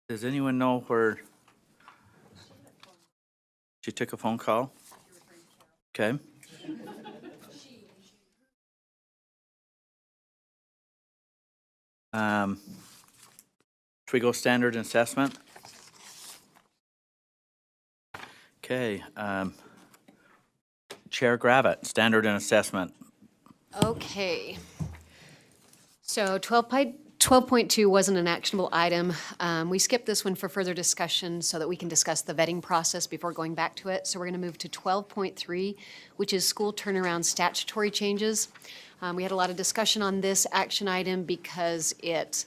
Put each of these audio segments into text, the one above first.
Does anyone know where she took a phone call? Okay. Should we go standard assessment? Okay. Chair Gravitt, standard and assessment. Okay. So 12.2 wasn't an actionable item. We skipped this one for further discussion so that we can discuss the vetting process before going back to it. So we're going to move to 12.3, which is school turnaround statutory changes. We had a lot of discussion on this action item because it,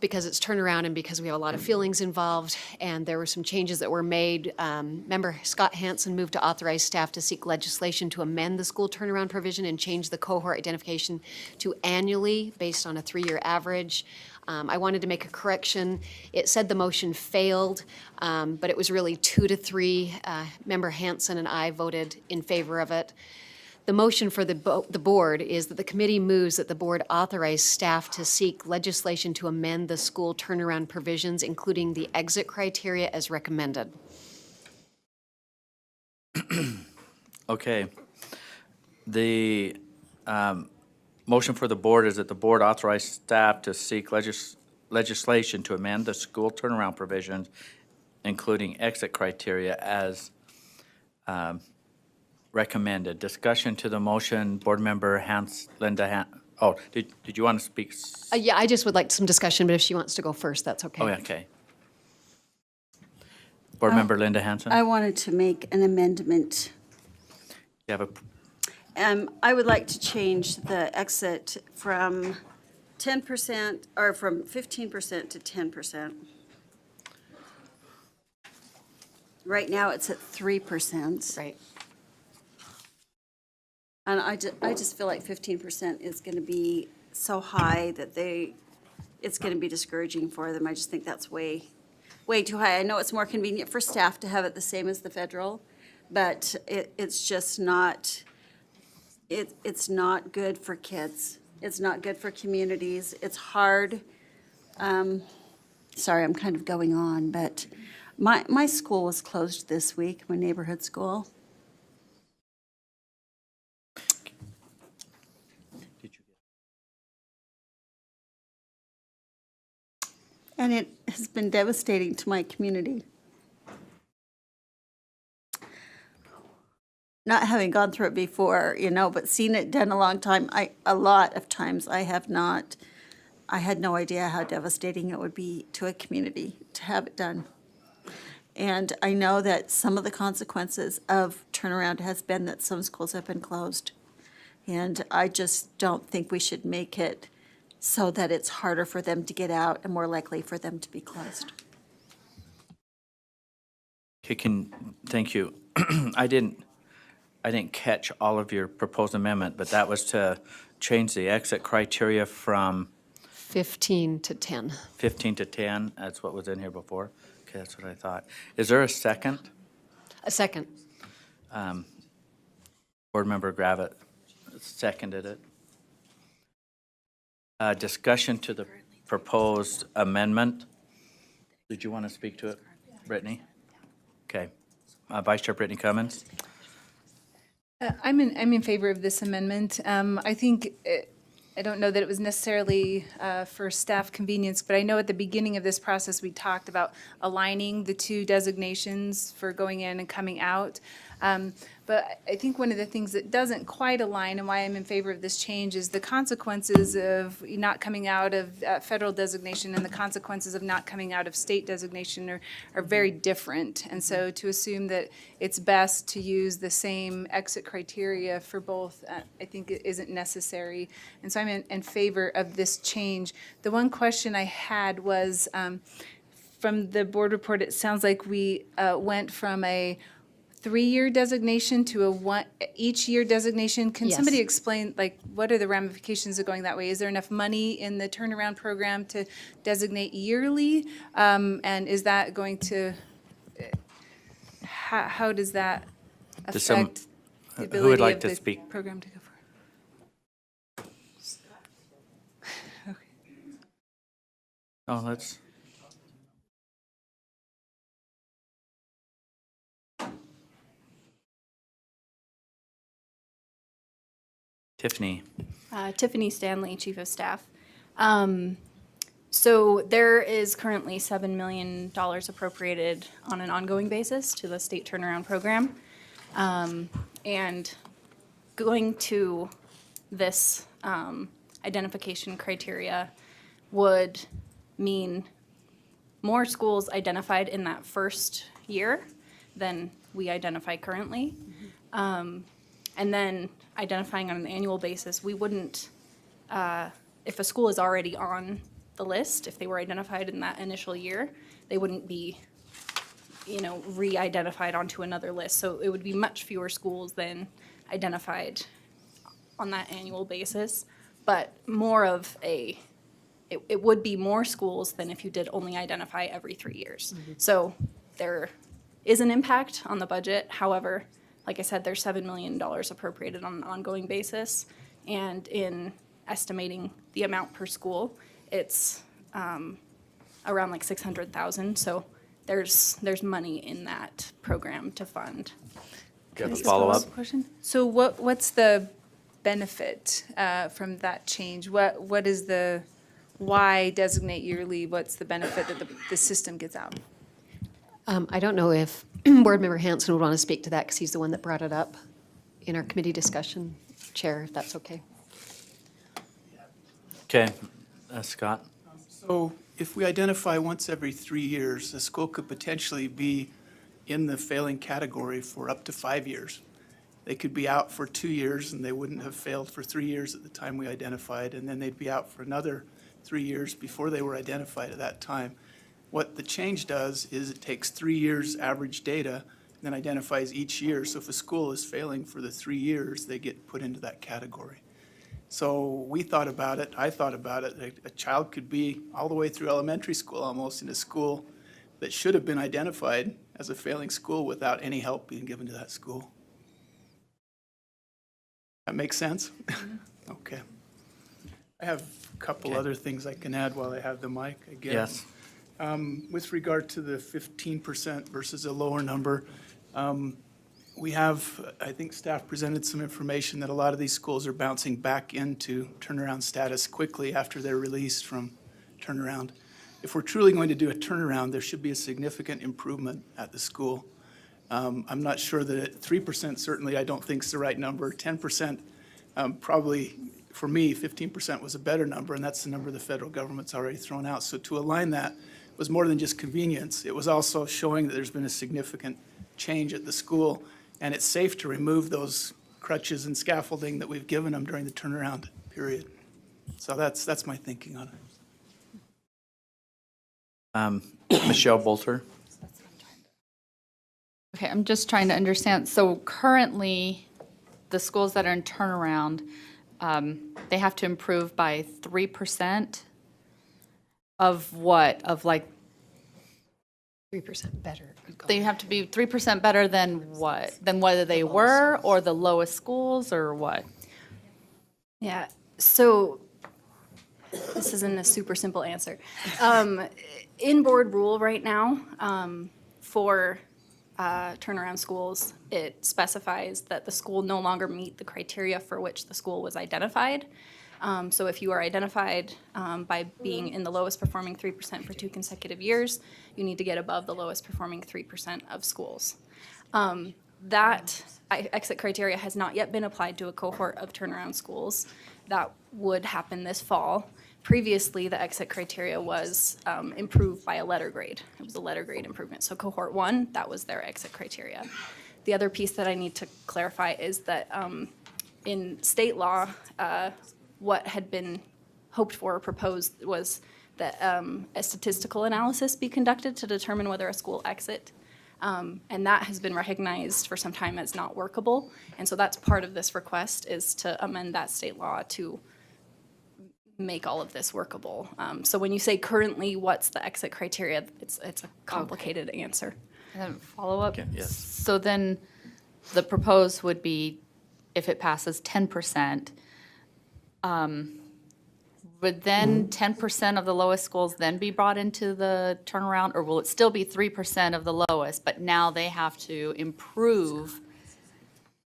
because it's turnaround and because we have a lot of feelings involved, and there were some changes that were made. Member Scott Hansen moved to authorize staff to seek legislation to amend the school turnaround provision and change the cohort identification to annually based on a 3-year average. I wanted to make a correction. It said the motion failed, but it was really 2 to 3. Member Hansen and I voted in favor of it. The motion for the board is that the committee moves that the board authorize staff to seek legislation to amend the school turnaround provisions, including the exit criteria as recommended. Okay. The motion for the board is that the board authorize staff to seek legislation to amend the school turnaround provisions, including exit criteria as recommended. Discussion to the motion, board member Linda did you want to speak? Yeah, I just would like some discussion, but if she wants to go first, that's okay. Oh, yeah, okay. Board member Linda Hansen? I wanted to make an amendment. You have I would like to change the exit from 10% or from 15% to 10%. Right now, it's at 3%. Right. And I just feel like 15% is going to be so high that it's going to be discouraging for them. I just think that's way too high. I know it's more convenient for staff to have it the same as the federal, but it's just not, it's not good for kids. It's not good for communities. It's hard. Sorry, I'm kind of going on, but my school was closed this week, my neighborhood school. And it has been devastating to my community. Not having gone through it before, but seen it done a long time, a lot of times I had no idea how devastating it would be to a community to have it done. And I know that some of the consequences of turnaround has been that some schools have been closed. And I just don't think we should make it so that it's harder for them to get out and more likely for them to be closed. Okay, thank you. I didn't catch all of your proposed amendment, but that was to change the exit criteria from 15 to 10. 15 to 10. That's what was in here before. Okay, that's what I thought. Is there a second? A second. Board member Gravitt seconded it. Discussion to the proposed amendment. Did you want to speak to it, Brittany? Okay. Vice Chair Brittany Cummins. I'm in favor of this amendment. I think I don't know that it was necessarily for staff convenience, but I know at the beginning of this process we talked about aligning the two designations for going in and coming out. But I think one of the things that doesn't quite align and why I'm in favor of this change is the consequences of not coming out of federal designation and the consequences of not coming out of state designation are very different. And so to assume that it's best to use the same exit criteria for both, I think it isn't necessary. And so I'm in favor of this change. The one question I had was from the board report, it sounds like we went from a 3-year designation to each year designation. Can Yes. somebody explain, what are the ramifications of going that way? Is there enough money in the turnaround program to designate yearly? And is that going to how does that Does some- affect the who would ability like of to the speak? program to go forward? Oh, let's. Tiffany. Tiffany Stanley, Chief of Staff. So there is currently $7 million appropriated on an ongoing basis to the state turnaround program. And going to this identification criteria would mean more schools identified in that first year than we identify currently. And then identifying on an annual basis, we wouldn't, if a school is already on the list, if they were identified in that initial year, they wouldn't be, re-identified onto another list. So it would be much fewer schools than identified on that annual basis, but more of it would be more schools than if you did only identify every 3 years. So there is an impact on the budget. However, like I said, there's $7 million appropriated on an ongoing basis. And in estimating the amount per school, it's around like 600,000. So there's money in that program to fund. Do you have a follow-up? Question? So what's the benefit from that change? What is the, why designate yearly? What's the benefit that the system gets out? I don't know if Board Member Hanson would want to speak to that because he's the one that brought it up in our committee discussion. Chair, if that's okay. Okay, Scott. So if we identify once every 3 years, a school could potentially be in the failing category for up to 5 years. They could be out for 2 years and they wouldn't have failed for 3 years at the time we identified, and then they'd be out for another 3 years before they were identified at that time. What the change does is it takes 3 years average data and then identifies each year. So if a school is failing for the 3 years, they get put into that category. So we thought about it, I thought about it, a child could be all the way through elementary school almost in a school that should have been identified as a failing school without any help being given to that school. That makes sense? Okay. I have a couple Okay. other things I can add while I have the mic, I guess. Yes. With regard to the 15% versus a lower number, we have, I think staff presented some information that a lot of these schools are bouncing back into turnaround status quickly after they're released from turnaround. If we're truly going to do a turnaround, there should be a significant improvement at the school. I'm not sure that 3% certainly I don't think is the right number. 10% probably, for me, 15% was a better number, and that's the number the federal government's already thrown out. So to align that was more than just convenience. It was also showing that there's been a significant change at the school, and it's safe to remove those crutches and scaffolding that we've given them during the turnaround period. So that's my thinking on it. Michelle Bolter. Okay, I'm just trying to understand. So currently, the schools that are in turnaround, they have to improve by 3% of what? Of like, 3% better. they have to be 3% better than what? Than whether they were, or the lowest schools, or what? Yeah, so this isn't a super simple answer. In board rule right now, for turnaround schools, it specifies that the school no longer meet the criteria for which the school was identified. So if you are identified by being in the lowest performing 3% for 2 consecutive years, you need to get above the lowest performing 3% of schools. That exit criteria has not yet been applied to a cohort of turnaround schools. That would happen this fall. Previously, the exit criteria was improved by a letter grade. It was a letter grade improvement. So cohort 1, that was their exit criteria. The other piece that I need to clarify is that in state law, what had been hoped for or proposed was that a statistical analysis be conducted to determine whether a school exit. And that has been recognized for some time as not workable. And so that's part of this request, is to amend that state law to make all of this workable. So when you say currently, what's the exit criteria, it's a complicated answer. And then follow-up? Okay, yes. So then the proposed would be, if it passes 10%, would then 10% of the lowest schools then be brought into the turnaround? Or will it still be 3% of the lowest, but now they have to improve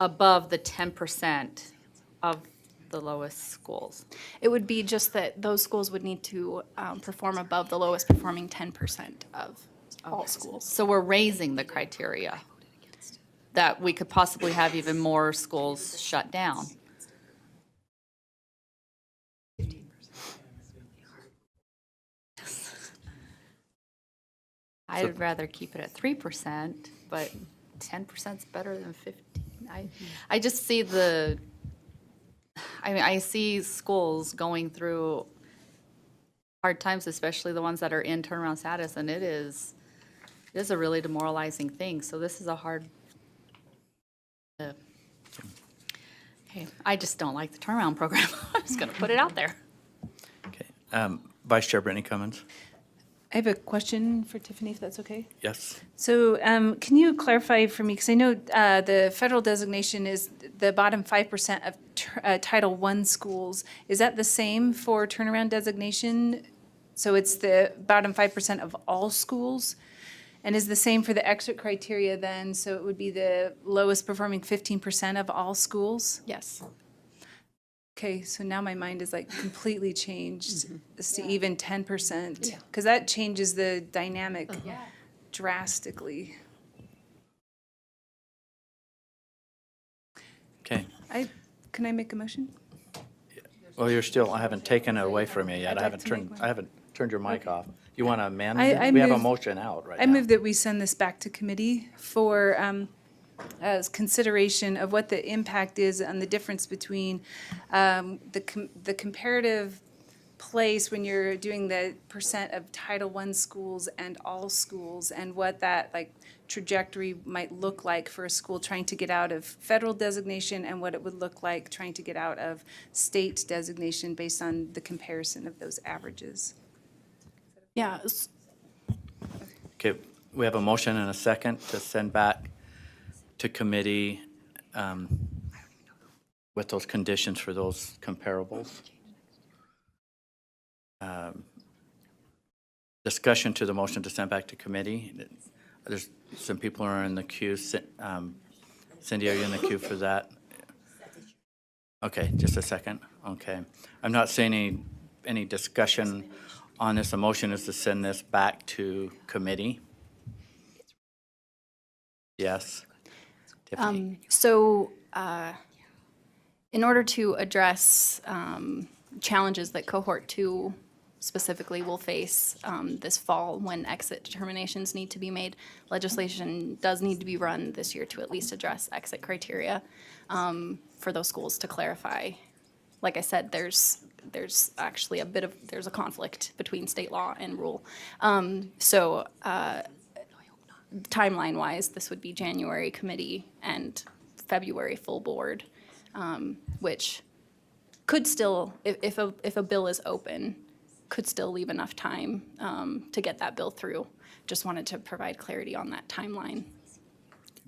above the 10% of the lowest schools? It would be just that those schools would need to perform above the lowest performing 10% of all schools. So we're raising the criteria, that we could possibly have even more schools shut down. I'd rather keep it at 3%, but 10% is better than 15. I just see I see schools going through hard times, especially the ones that are in turnaround status, and it is a really demoralizing thing. So this is a hard. Okay, I just don't like the turnaround program. I'm just going to put it out there. Okay. Vice Chair Brittany Cummins? I have a question for Tiffany, if that's okay. Yes. So can you clarify for me, because I know the federal designation is the bottom 5% of Title I schools. Is that the same for turnaround designation? So it's the bottom 5% of all schools? And is the same for the exit criteria then? So it would be the lowest performing 15% of all schools? Yes. Okay, so now my mind is like completely changed as to even 10%, because that changes the dynamic drastically. Okay. Can I make a motion? Well, I haven't taken it away from you yet. I haven't turned your mic off. You want to amend? I We have a move- motion out right now. I move that we send this back to committee for as consideration of what the impact is on the difference between the comparative place when you're doing the percent of Title I schools and all schools, and what that trajectory might look like for a school trying to get out of federal designation, and what it would look like trying to get out of state designation based on the comparison of those averages. Yeah. Okay, we have a motion and a second to send back to committee with those conditions for those comparables. Discussion to the motion to send back to committee. There's some people who are in the queue. Cindy, are you in the queue for that? Okay, just a second. Okay. I'm not seeing any discussion on this. The motion is to send this back to committee. Yes. Tiffany? So in order to address challenges that cohort 2 specifically will face this fall when exit determinations need to be made, legislation does need to be run this year to at least address exit criteria for those schools to clarify. Like I said, there's actually there's a conflict between state law and rule. So timeline-wise, this would be January committee and February full board, which could still, if a bill is open, could still leave enough time to get that bill through. Just wanted to provide clarity on that timeline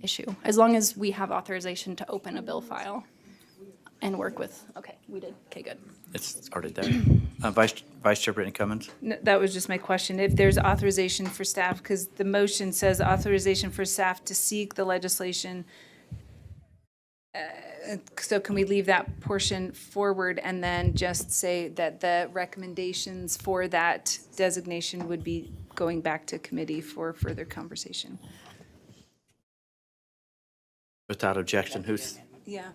issue, as long as we have authorization to open a bill file and work with, okay, we did, okay, good. It's already there. Vice Chair Brittany Cummins? No, that was just my question. If there's authorization for staff, because the motion says authorization for staff to seek the legislation. So can we leave that portion forward and then just say that the recommendations for that designation would be going back to committee for further conversation? Without objection, who's, Yeah.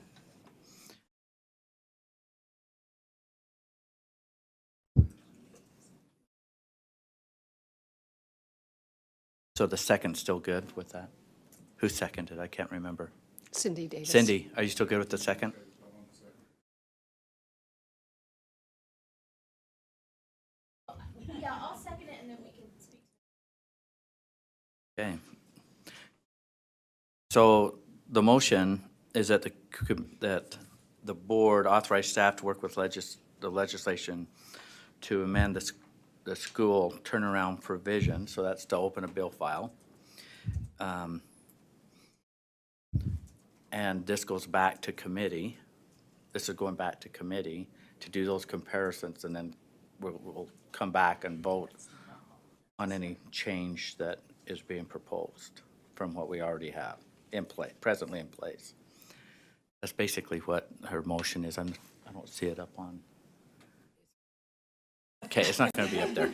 so the second's still good with that? Who seconded? I can't remember. Cindy Davis. Cindy, are you still good with the second? Yeah, I'll second it and then we can speak. Okay. So the motion is that the board authorize staff to work with the legislation to amend the school turnaround provision, so that's to open a bill file. And this goes back to committee. This is going back to committee to do those comparisons, and then we'll come back and vote on any change that is being proposed from what we already have in place, presently in place. That's basically what her motion is. I don't see it up on. Okay, it's not going to be up there.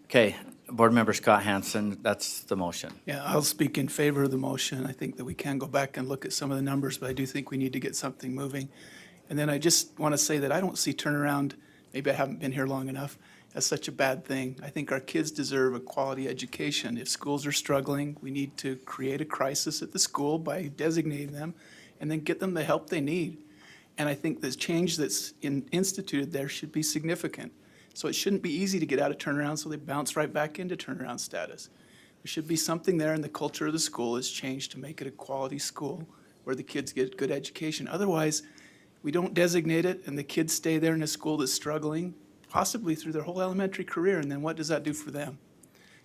Okay, Board Member Scott Hansen, that's the motion. Yeah, I'll speak in favor of the motion. I think that we can go back and look at some of the numbers, but I do think we need to get something moving. And then I just want to say that I don't see turnaround, maybe I haven't been here long enough, as such a bad thing. I think our kids deserve a quality education. If schools are struggling, we need to create a crisis at the school by designating them and then get them the help they need. And I think the change that's instituted there should be significant. So it shouldn't be easy to get out of turnaround, so they bounce right back into turnaround status. There should be something there, and the culture of the school is changed to make it a quality school where the kids get good education. Otherwise, we don't designate it, and the kids stay there in a school that's struggling, possibly through their whole elementary career, and then what does that do for them?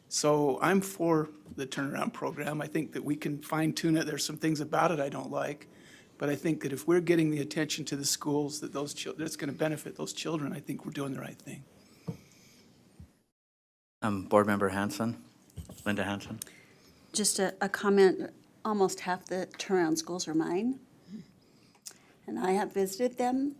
So I'm for the turnaround program. I think that we can fine-tune it. There's some things about it I don't like, but I think that if we're getting the attention to the schools that those children, that's going to benefit those children, I think we're doing the right thing. Board Member Hanson, Linda Hanson. Just a comment, almost half the turnaround schools are mine. And I have visited them,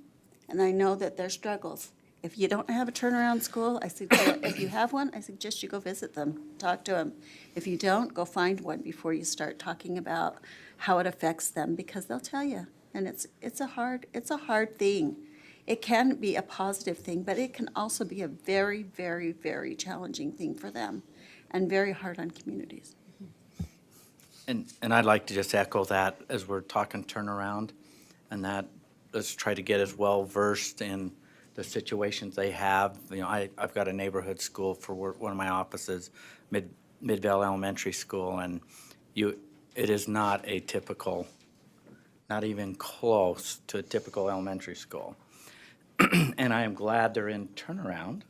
and I know that their struggles. If you don't have a turnaround school, if you have one, I suggest you go visit them, talk to them. If you don't, go find one before you start talking about how it affects them, because they'll tell you. And it's a hard thing. It can be a positive thing, but it can also be a very, very, very challenging thing for them and very hard on communities. And I'd like to just echo that as we're talking turnaround, and that let's try to get as well versed in the situations they have. You know, I've got a neighborhood school for one of my offices, Midvale Elementary School, and it is not a typical, not even close to a typical elementary school. And I am glad they're in turnaround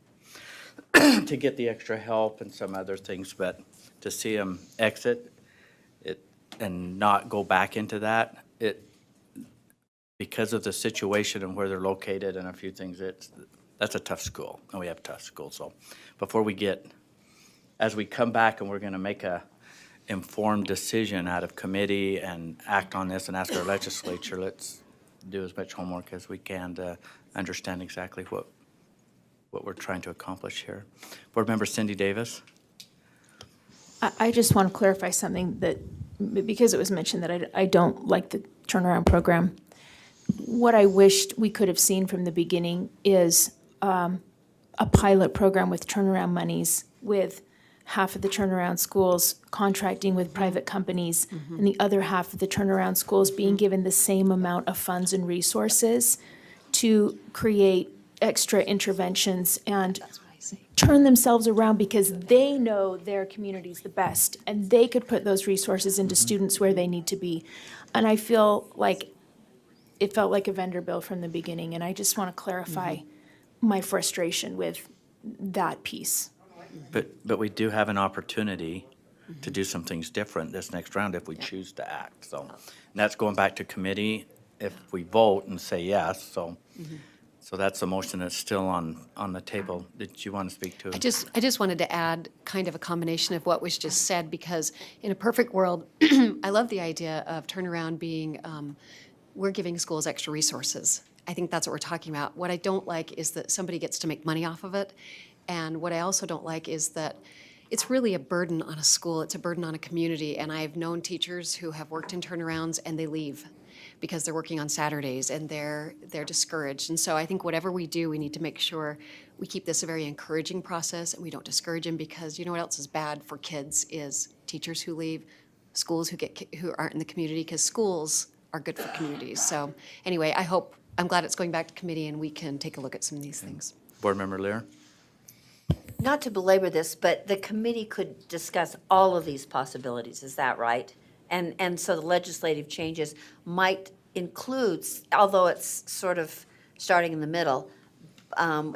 to get the extra help and some other things, but to see them exit it and not go back into that, because of the situation and where they're located and a few things, that's a tough school, and we have tough schools. So before as we come back and we're going to make a informed decision out of committee and act on this and ask our legislature, let's do as much homework as we can to understand exactly what we're trying to accomplish here. Board Member Cindy Davis. I just want to clarify something that, because it was mentioned that I don't like the turnaround program. What I wished we could have seen from the beginning is a pilot program with turnaround monies, with half of the turnaround schools contracting with private companies, and the other half of the turnaround schools being given the same amount of funds and resources to create extra interventions and turn themselves around, because they know their communities the best, and they could put those resources into students where they need to be. And I feel like it felt like a vendor bill from the beginning, and I just want to clarify my frustration with that piece. But we do have an opportunity to do some things different this next round if we choose to act. So, and that's going back to committee if we vote and say yes. So, so that's the motion that's still on the table. Did you want to speak to it? I just wanted to add kind of a combination of what was just said, because in a perfect world, I love the idea of turnaround being, we're giving schools extra resources. I think that's what we're talking about. What I don't like is that somebody gets to make money off of it. And what I also don't like is that it's really a burden on a school. It's a burden on a community. And I've known teachers who have worked in turnarounds and they leave because they're working on Saturdays and they're discouraged. And so I think whatever we do, we need to make sure we keep this a very encouraging process and we don't discourage them, because you know what else is bad for kids is teachers who leave, schools who aren't in the community, because schools are good for communities. So anyway, I'm glad it's going back to committee and we can take a look at some of these things. Board Member Lear? Not to belabor this, but the committee could discuss all of these possibilities, is that right? And so the legislative changes might include, although it's sort of starting in the middle,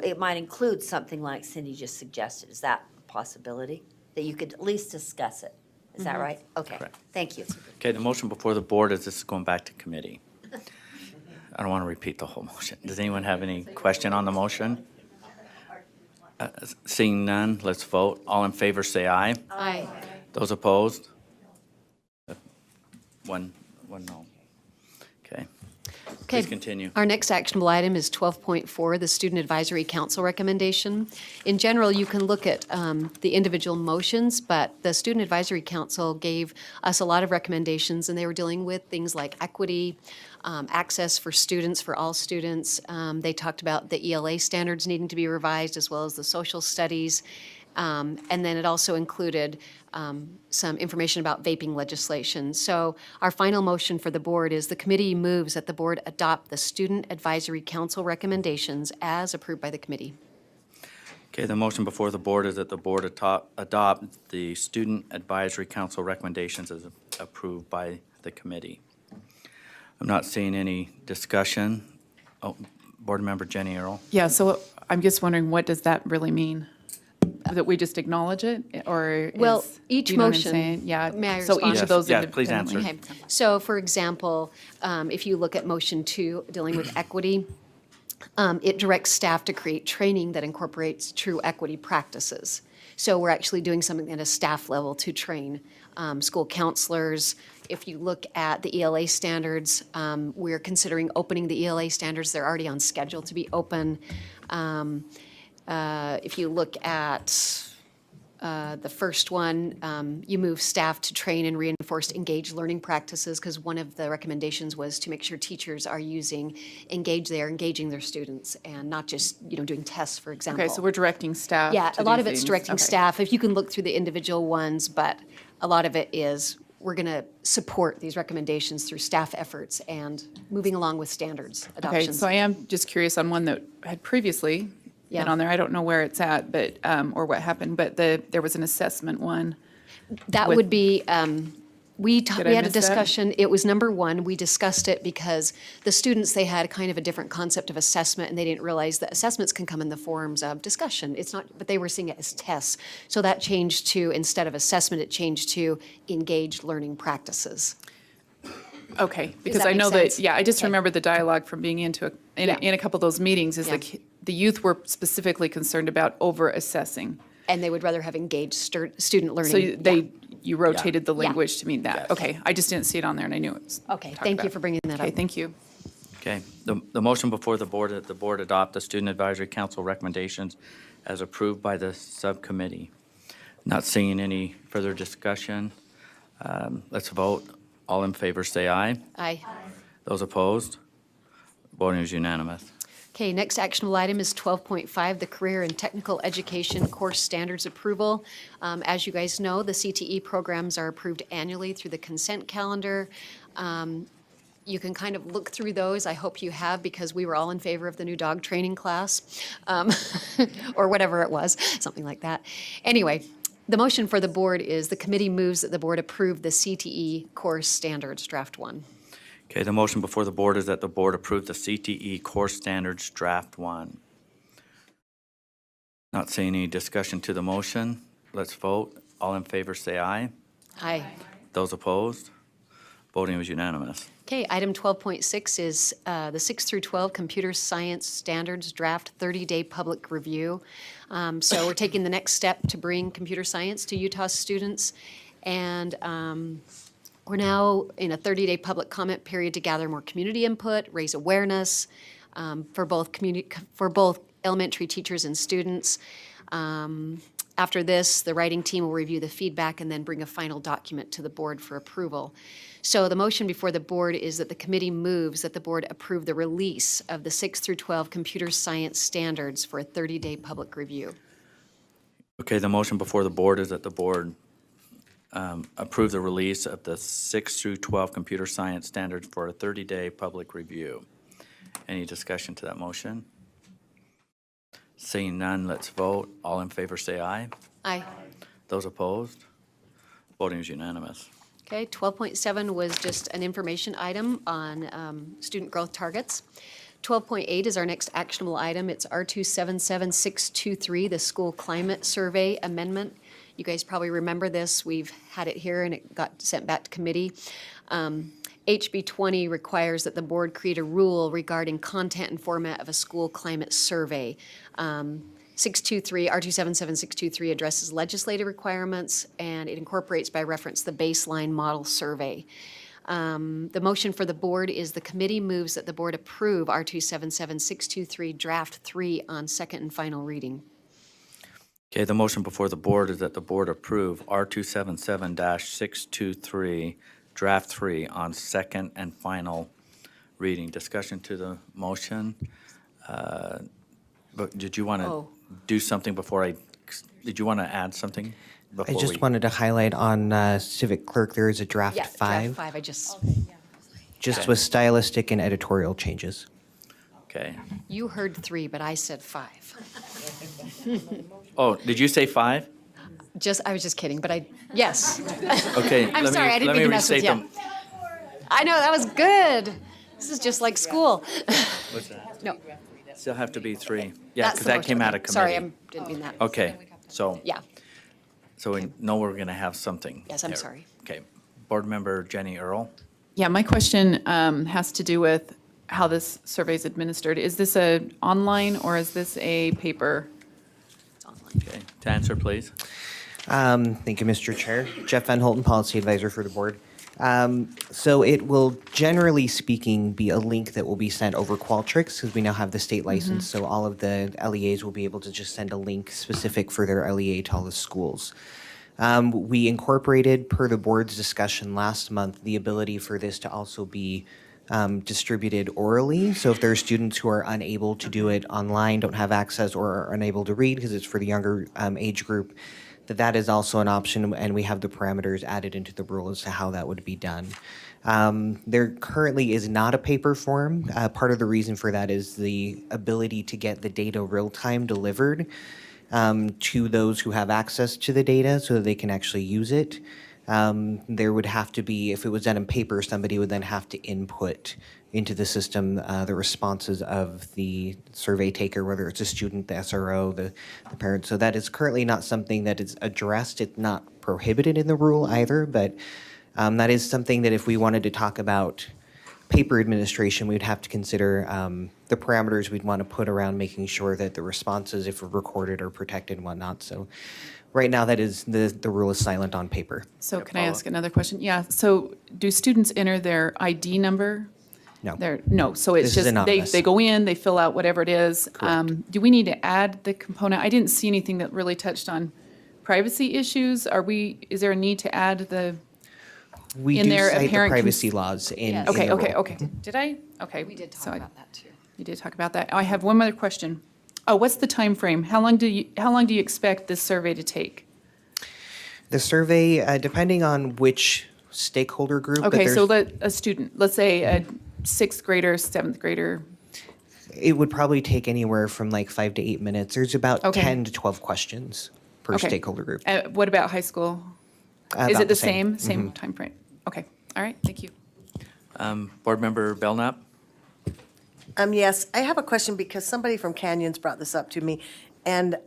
it might include something like Cindy just suggested. Is that a possibility? That you could at least discuss it? Is that right? Okay, Correct. thank you. Okay, the motion before the board is this is going back to committee. I don't want to repeat the whole motion. Does anyone have any question on the motion? Seeing none, let's vote. All in favor, say aye. Aye. Those opposed? One no. Okay. Okay. Please continue. Our next actionable item is 12.4, the Student Advisory Council recommendation. In general, you can look at the individual motions, but the Student Advisory Council gave us a lot of recommendations, and they were dealing with things like equity, access for students, for all students. They talked about the ELA standards needing to be revised, as well as the social studies. And then it also included some information about vaping legislation. So our final motion for the board is the committee moves that the board adopt the Student Advisory Council recommendations as approved by the committee. Okay, the motion before the board is that the board adopt the Student Advisory Council recommendations as approved by the committee. I'm not seeing any discussion. Oh, Board Member Jenny Earl. Yeah, so I'm just wondering, what does that really mean? That we just acknowledge it, or Well, is- each do you know what I'm motion- saying? Yeah. May I So each respond? of those Yes, please answer. independently. Okay, so for example, if you look at motion 2, dealing with equity, it directs staff to create training that incorporates true equity practices. So we're actually doing something at a staff level to train school counselors. If you look at the ELA standards, we're considering opening the ELA standards. They're already on schedule to be open. If you look at the first one, you move staff to train and reinforce engaged learning practices, because one of the recommendations was to make sure teachers are engaging their students, and not just, doing tests, for example. Okay, so we're directing staff Yeah, to a lot do of it's things. directing Okay. staff. If you can look through the individual ones, but a lot of it is, we're going to support these recommendations through staff efforts and moving along with standards Okay, adoptions. so I am just curious on one that had previously Yeah. been on there. I don't know where it's at, but, or what happened, but there was an assessment one. That with- would be, we Did I had a miss that? discussion, it was number 1, we discussed it because the students, they had kind of a different concept of assessment, and they didn't realize that assessments can come in the forms of discussion. It's not, but they were seeing it as tests. So that changed to, instead of assessment, it changed to engaged learning practices. Okay, because that I make know sense? that, yeah, I just Okay. remember the dialogue from being in Yeah. a couple of those meetings, is Yeah. the youth were specifically concerned about over-assessing. And they would rather have engaged student learning. So Yeah. you rotated the Yeah. language to mean that. Yes. Okay, I just didn't see it on there, and I knew it was. Okay, talked thank you about. for bringing that Okay, up. thank you. Okay, the motion before the board, that the board adopt the Student Advisory Council recommendations as approved by the subcommittee. Not seeing any further discussion. Let's vote. All in favor, say aye. Aye. Those opposed? Voting is unanimous. Okay, next actionable item is 12.5, the Career and Technical Education Course Standards Approval. As you guys know, the CTE programs are approved annually through the consent calendar. You can kind of look through those. I hope you have, because we were all in favor of the new dog training class, or whatever it was, something like that. Anyway, the motion for the board is the committee moves that the board approve the CTE course standards, draft 1. Okay, the motion before the board is that the board approve the CTE Course Standards Draft 1. Not seeing any discussion to the motion. Let's vote. All in favor, say aye. Aye. Those opposed? Voting was unanimous. Okay, item 12.6 is the 6 through 12 Computer Science Standards Draft 30-Day Public Review. So we're taking the next step to bring computer science to Utah students. And we're now in a 30-day public comment period to gather more community input, raise awareness for both elementary teachers and students. After this, the writing team will review the feedback and then bring a final document to the board for approval. So the motion before the board is that the committee moves that the board approve the release of the 6 through 12 computer science standards for a 30-day public review. Okay, the motion before the board is that the board approve the release of the 6 through 12 computer science standards for a 30-day public review. Any discussion to that motion? Seeing none, let's vote. All in favor, say aye. Aye. Those opposed? Voting is unanimous. Okay, 12.7 was just an information item on student growth targets. 12.8 is our next actionable item. It's R277623, the School Climate Survey Amendment. You guys probably remember this. We've had it here and it got sent back to committee. HB 20 requires that the board create a rule regarding content and format of a school climate survey. 623, R277623 addresses legislative requirements, and it incorporates by reference the baseline model survey. The motion for the board is the committee moves that the board approve R277623 Draft 3 on second and final reading. Okay, the motion before the board is that the board approve R277-623, Draft 3 on second and final reading. Discussion to the motion. But did you want to Oh. do something before did you want to add something I before just we? wanted to highlight on civic clerk, there is a draft Yeah, 5, Draft 5, I just, just with stylistic and editorial changes. Okay. you heard 3, but I said 5. Oh, did you say 5? I was just kidding, but yes. Okay. I'm sorry, I didn't mean to mess with you. I know, that was good. This is just like school. What's that? No, Still have to be 3. Yeah, that's because the that motion. came out Okay. of Sorry, committee. I didn't mean that. Okay, so. Yeah. So we know we're going to have something. Yes, I'm there. sorry. Okay. Board Member Jenny Earl. Yeah, my question has to do with how this survey is administered. Is this a online or is this a paper? It's online. Okay, to answer, please. Thank you, Mr. Chair. Jeff Van Holten, Policy Advisor for the board. So it will, generally speaking, be a link that will be sent over Qualtrics, because we now have the state license, so all of the LEAs will be able to just send a link specific for their LEA to all the schools. We incorporated, per the board's discussion last month, the ability for this to also be distributed orally. So if there are students who are unable to do it online, don't have access, or are unable to read because it's for the younger age group, that is also an option, and we have the parameters added into the rule as to how that would be done. There currently is not a paper form. Part of the reason for that is the ability to get the data real-time delivered to those who have access to the data so that they can actually use it. There would have to be, if it was done in paper, somebody would then have to input into the system the responses of the survey taker, whether it's a student, the SRO, the parent. So that is currently not something that is addressed. It's not prohibited in the rule either, but that is something that if we wanted to talk about paper administration, we'd have to consider the parameters we'd want to put around making sure that the responses, if recorded, are protected and whatnot. So right now, that is, the rule is silent on paper. So can I ask another question? Yeah, so do students enter their ID number? No. No, so it's This is just, anonymous. they go in, they fill out whatever it is. Do we need to add the component? I didn't see anything that really touched on privacy issues. Is there a need to add the, We in do their cite the apparent privacy laws in Yes. in okay, the okay, rule. okay. Did I? Okay. We did so talk I- about that too. You did talk about that. I have one other question. Oh, what's the time frame? How long do you expect this survey to take? The survey, depending on which stakeholder group. but Okay, so there's- a student, let's say a sixth grader, seventh grader. It would probably take anywhere from like 5 to 8 minutes. There's about Okay. 10 to 12 questions per Okay. stakeholder group. What about high school? Is About it the same. Mm-hmm. same time frame? Okay, all right, thank you. Board Member Belknap? Yes, I have a question because somebody from Canyons brought this up to me. And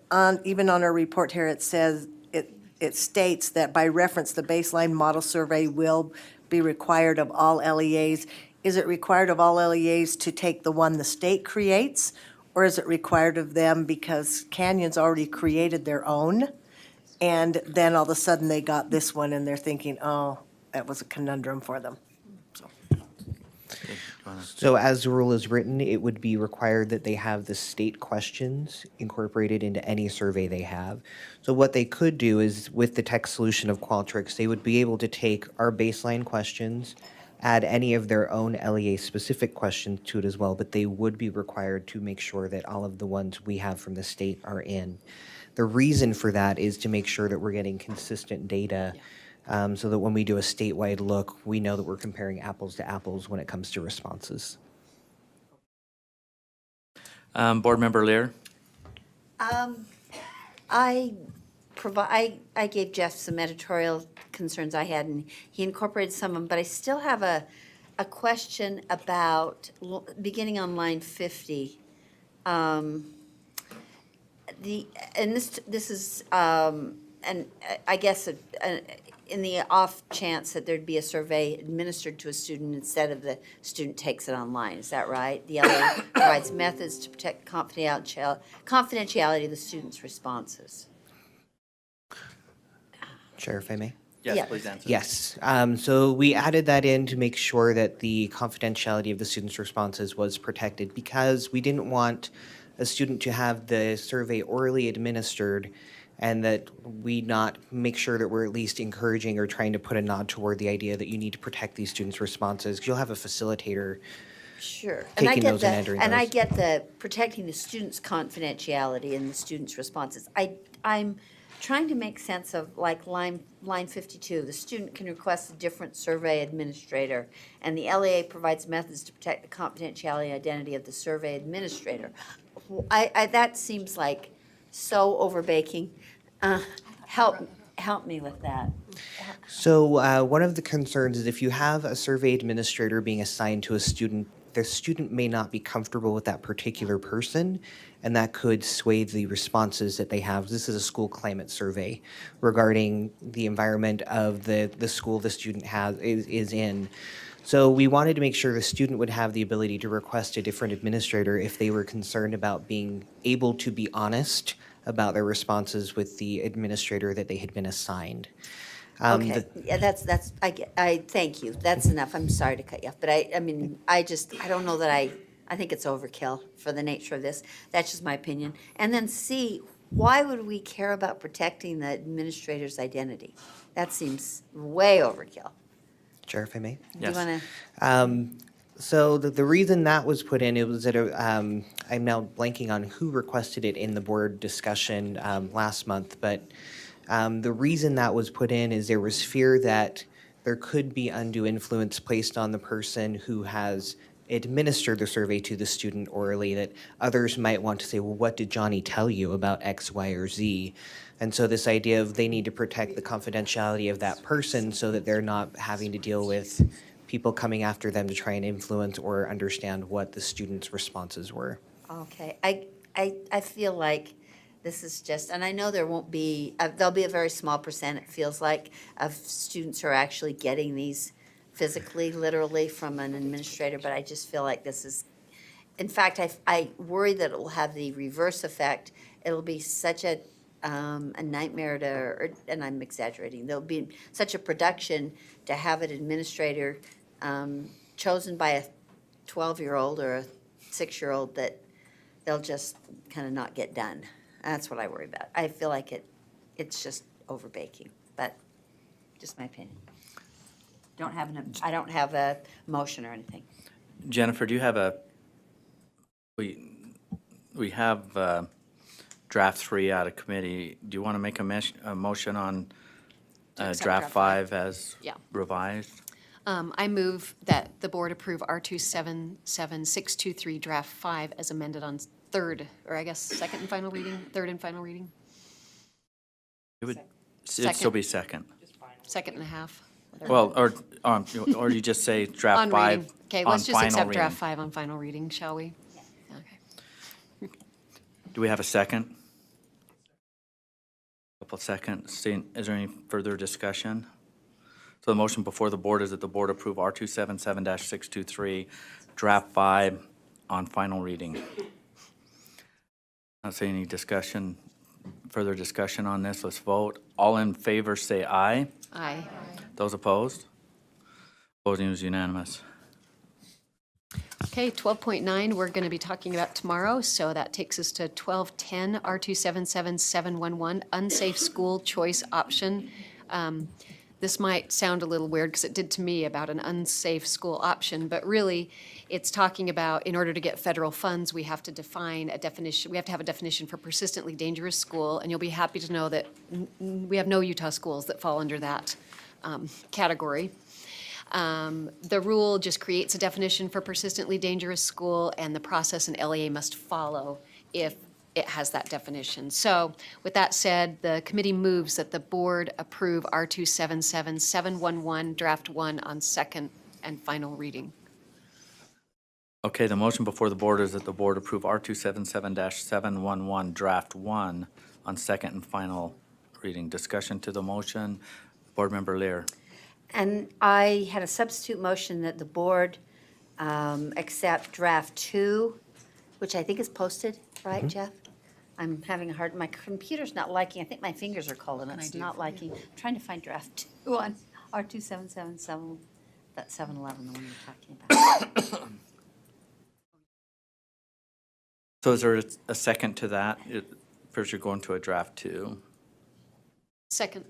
even on our report here, it says, it states that by reference, the baseline model survey will be required of all LEAs. Is it required of all LEAs to take the one the state creates? Or is it required of them because Canyons already created their own? And then all of a sudden they got this one and they're thinking, oh, that was a conundrum for them. So as the rule is written, it would be required that they have the state questions incorporated into any survey they have. So what they could do is, with the text solution of Qualtrics, they would be able to take our baseline questions, add any of their own LEA-specific questions to it as well, but they would be required to make sure that all of the ones we have from the state are in. The reason for that is to make sure that we're getting consistent data, so that when we do a statewide look, we know that we're comparing apples to apples when it comes to responses. Board Member Lear? I gave Jeff some editorial concerns I had, and he incorporated some of them, but I still have a question about, beginning on line 50. And this is I guess in the off chance that there'd be a survey administered to a student instead of the student takes it online, is that right? The LA provides methods to protect confidentiality of the student's responses. Chair, if I may. Yeah. Yes, please answer. Yes, so we added that in to make sure that the confidentiality of the students' responses was protected because we didn't want a student to have the survey orally administered and that we not make sure that we're at least encouraging or trying to put a nod toward the idea that you need to protect these students' responses. 'Cause you'll have a facilitator Sure. taking those and entering And I those. get the protecting the student's confidentiality and the student's responses. I'm trying to make sense of like line 52. The student can request a different survey administrator, and the LAA provides methods to protect the confidentiality and identity of the survey administrator. That seems like so overbaking. Help me with that. So one of the concerns is if you have a survey administrator being assigned to a student, the student may not be comfortable with that particular person, and that could sway the responses that they have. This is a school climate survey regarding the environment of the school the student is in. So we wanted to make sure the student would have the ability to request a different administrator if they were concerned about being able to be honest about their responses with the administrator that they had been assigned. Okay, yeah, that's, I thank you, that's enough, I'm sorry to cut you off, but I mean, I don't know that I think it's overkill for the nature of this, that's just my opinion. And then C, why would we care about protecting the administrator's identity? That seems way overkill. Chair, if I may? Do you Yes. wanna, So the reason that was put in, it was that, I'm now blanking on who requested it in the board discussion last month, but the reason that was put in is there was fear that there could be undue influence placed on the person who has administered the survey to the student orally, that others might want to say, well, what did Johnny tell you about X, Y, or Z? And so this idea of they need to protect the confidentiality of that person so that they're not having to deal with people coming after them to try and influence or understand what the student's responses were. okay, I feel like this is just, and I know there won't be, there'll be a very small percent, it feels like, of students who are actually getting these physically, literally from an administrator, but I just feel like this is, in fact, I worry that it will have the reverse effect. It'll be such a nightmare and I'm exaggerating, there'll be such a production to have an administrator chosen by a 12-year-old or a 6-year-old that they'll just kind of not get done. That's what I worry about. I feel like it's just overbaking, but just my opinion. I don't have a motion or anything. Jennifer, do you have we have draft 3 out of committee. Do you want to make a motion on accept draft draft 5 as Yeah. revised? I move that the board approve R277623 draft 5 as amended on third, or I guess second and final reading, third and final reading, It would it'd Second. still be second. second and a half. whatever. Well, or you just say draft On 5 reading. Okay, on let's just final accept draft reading. 5 on final reading, shall we? Okay. Do we have a second? Couple of seconds. Is there any further discussion? So the motion before the board is that the board approve R277-623, draft 5 on final reading. Not seeing any discussion, further discussion on this. Let's vote. All in favor, say aye. Aye. Those opposed? Voting is unanimous. Okay, 12.9, we're going to be talking about tomorrow, so that takes us to 12.10, R277711, unsafe school choice option. This might sound a little weird, because it did to me about an unsafe school option, but really, it's talking about, in order to get federal funds, we have to define a definition, we have to have a definition for persistently dangerous school, and you'll be happy to know that we have no Utah schools that fall under that category. The rule just creates a definition for persistently dangerous school, and the process in LEA must follow if it has that definition. So with that said, the committee moves that the board approve R277711, draft 1 on second and final reading. Okay, the motion before the board is that the board approve R277-711, draft 1 on second and final reading. Discussion to the motion. Board Member Lear. And I had a substitute motion that the board accept draft 2, which I think is posted, right, Jeff? I'm having a hard, my computer's not liking, I think my fingers are cold and it's not liking. I'm trying to find draft 2 on R2777, that 711, the one you're talking about. So is there a second to that? First, you're going to a draft 2. Second.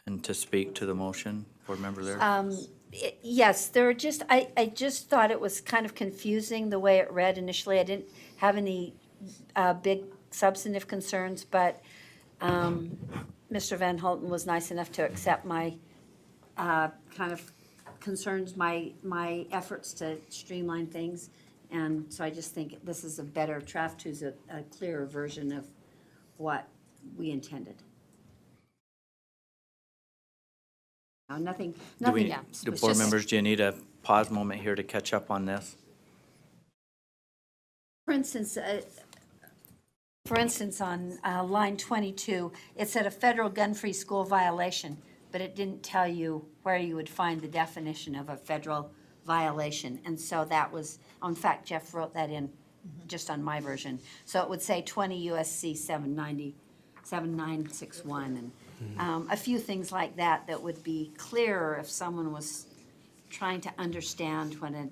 And to speak to the motion, Board Member Lear? Yes, there are just, I just thought it was kind of confusing the way it read initially. I didn't have any big substantive concerns, but Mr. Van Holten was nice enough to accept my kind of concerns, my efforts to streamline things. And so I just think this is a better, draft 2 is a clearer version of what we intended. Nothing, nothing. Do board members, do you need a pause moment here to catch up on this? For instance, on line 22, it said a federal gun-free school violation, but it didn't tell you where you would find the definition of a federal violation. And so that was, in fact, Jeff wrote that in just on my version. So it would say 20 USC 7961, and a few things like that that would be clearer if someone was trying to understand what an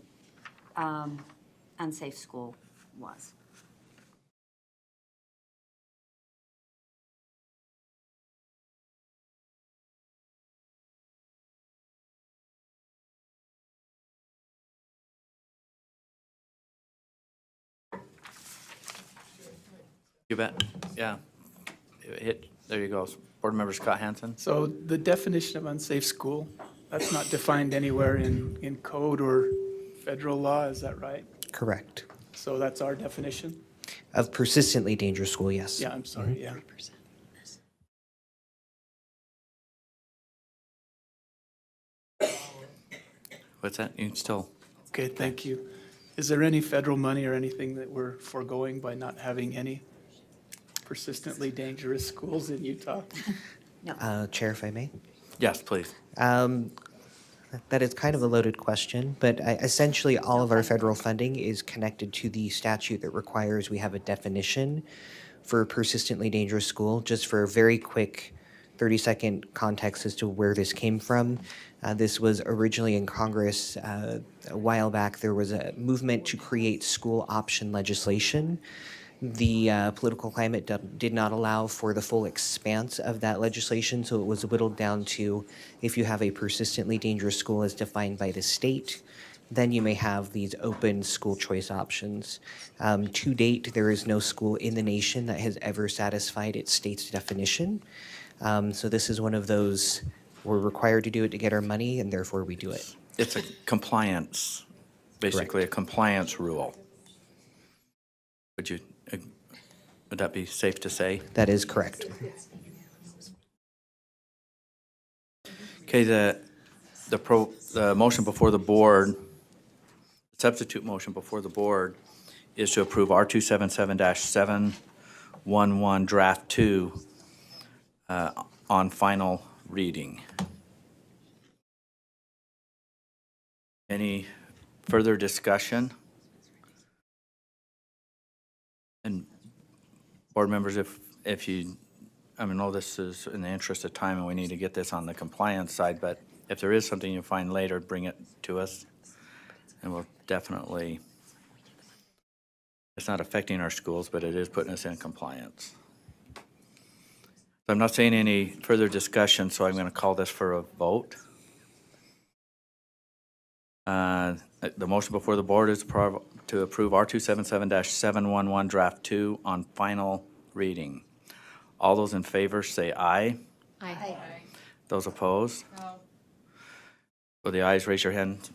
unsafe school was. You bet. Yeah. There you go. Board Member Scott Hansen. So the definition of unsafe school, that's not defined anywhere in code or federal law, is that right? Correct. So that's our definition? Of persistently dangerous school, yes. Yeah, I'm sorry, yeah. What's that? You can still, Okay, thank you. Is there any federal money or anything that we're foregoing by not having any persistently dangerous schools in Utah? Chair, if I may? yes, please. That is kind of a loaded question, but essentially all of our federal funding is connected to the statute that requires we have a definition for persistently dangerous school. Just for a very quick 30-second context as to where this came from. This was originally in Congress a while back. There was a movement to create school option legislation. The political climate did not allow for the full expanse of that legislation, so it was whittled down to if you have a persistently dangerous school as defined by the state, then you may have these open school choice options. To date, there is no school in the nation that has ever satisfied its state's definition. So this is one of those, we're required to do it to get our money, and therefore we do it. It's a compliance, basically a compliance rule. Would that be safe to say? That is correct. Okay, the motion before the board, substitute motion before the board is to approve R277-711 draft 2 on final reading. Any further discussion? And board members, if you, I know this is in the interest of time and we need to get this on the compliance side, but if there is something you find later, bring it to us. And we'll definitely, it's not affecting our schools, but it is putting us in compliance. So I'm not saying any further discussion, so I'm going to call this for a vote. The motion before the board is to approve R277-711 draft 2 on final reading. All those in favor say aye. Aye. Those opposed? No. With the ayes, raise your hand.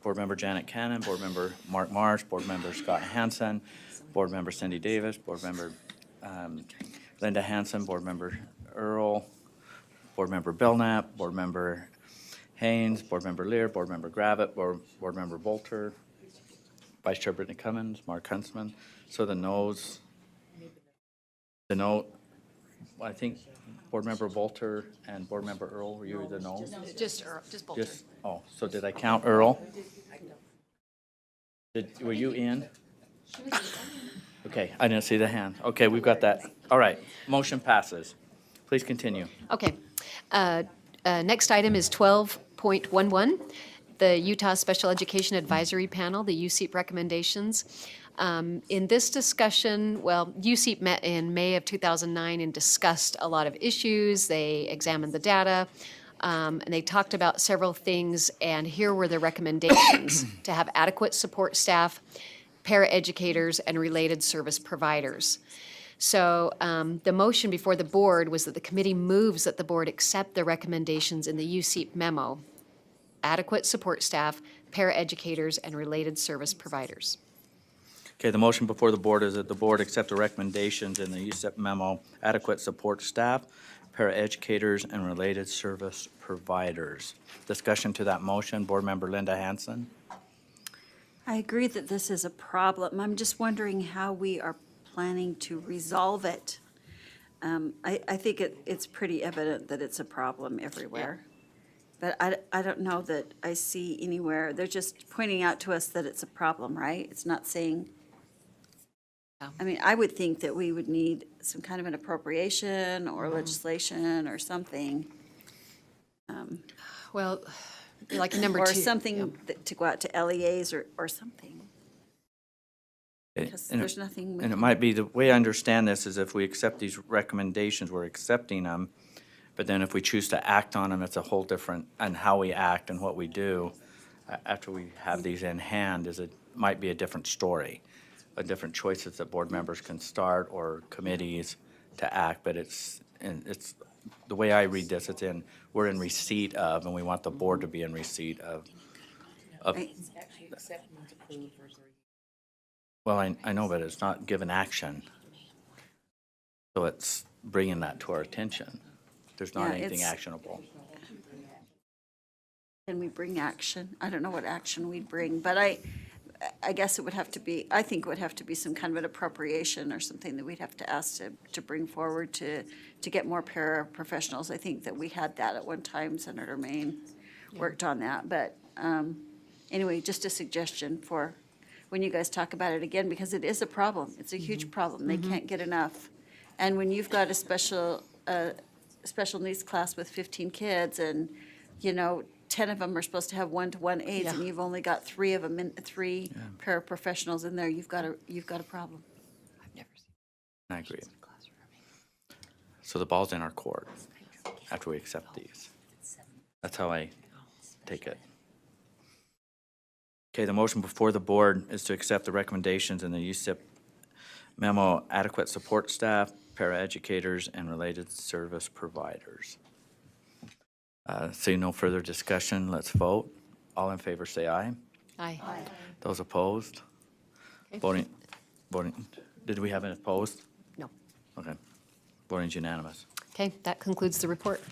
Board Member Janet Cannon, Board Member Mark Marsh, Board Member Scott Hansen, Board Member Cindy Davis, Board Member Linda Hansen, Board Member Earl, Board Member Belknap, Board Member Haynes, Board Member Lear, Board Member Gravitt, Board Member Bolter, Vice Chair Brittany Cummins, Mark Huntsman. So the note I think Board Member Bolter and Board Member Earl, were you the no? Just Bolter. Oh, so did I count Earl? Were you in? Okay, I didn't see the hand. Okay, we've got that. All right, motion passes. Please continue. Okay. Next item is 12.11, the Utah Special Education Advisory Panel, the USEEP recommendations. In this discussion, well, USEEP met in May of 2009 and discussed a lot of issues. They examined the data, and they talked about several things, and here were the recommendations: to have adequate support staff, paraeducators, and related service providers. So the motion before the board was that the committee moves that the board accept the recommendations in the USEEP memo: adequate support staff, paraeducators, and related service providers. Okay, the motion before the board is that the board accept the recommendations in the USEP memo: adequate support staff, paraeducators, and related service providers. Discussion to that motion, Board Member Linda Hansen. I agree that this is a problem. I'm just wondering how we are planning to resolve it. I think it's pretty evident that it's a problem everywhere. But I don't know that I see anywhere, they're just pointing out to us that it's a problem, right? It's not saying, I mean, I would think that we would need some kind of an appropriation or legislation or something. Well, like number two. Or something to go out to LEAs or something. Because there's nothing. we And it can- might be, the way I understand this is if we accept these recommendations, we're accepting them, but then if we choose to act on them, it's a whole different, and how we act and what we do after we have these in hand might be a different story, a different choices that board members can start or committees to act, but it's the way I read this, we're in receipt of, and we want the board to be in receipt of. Right. Well, I know, but it's not given action. So it's bringing that to our attention. There's not Yeah, anything it's- actionable. Can we bring action? I don't know what action we'd bring, but I guess it would have to be, I think it would have to be some kind of an appropriation or something that we'd have to ask to bring forward to get more paraprofessionals. I think that we had that at one time. Senator Maine worked on that. But anyway, just a suggestion for when you guys talk about it again, because it is a problem. It's a huge problem. They can't get enough. And when you've got a special needs class with 15 kids and, 10 of them are supposed to have one-to-one aids, and Yeah. you've only got three paraprofessionals in there, you've got a problem. I agree. So the ball's in our court after we accept these. That's how I take it. Okay, the motion before the board is to accept the recommendations in the USIP memo: adequate support staff, paraeducators, and related service providers. Seeing no further discussion, let's vote. All in favor, say aye. Aye. Those opposed? Voting, did we have an opposed? No. Okay. Voting's unanimous. Okay, that concludes the report.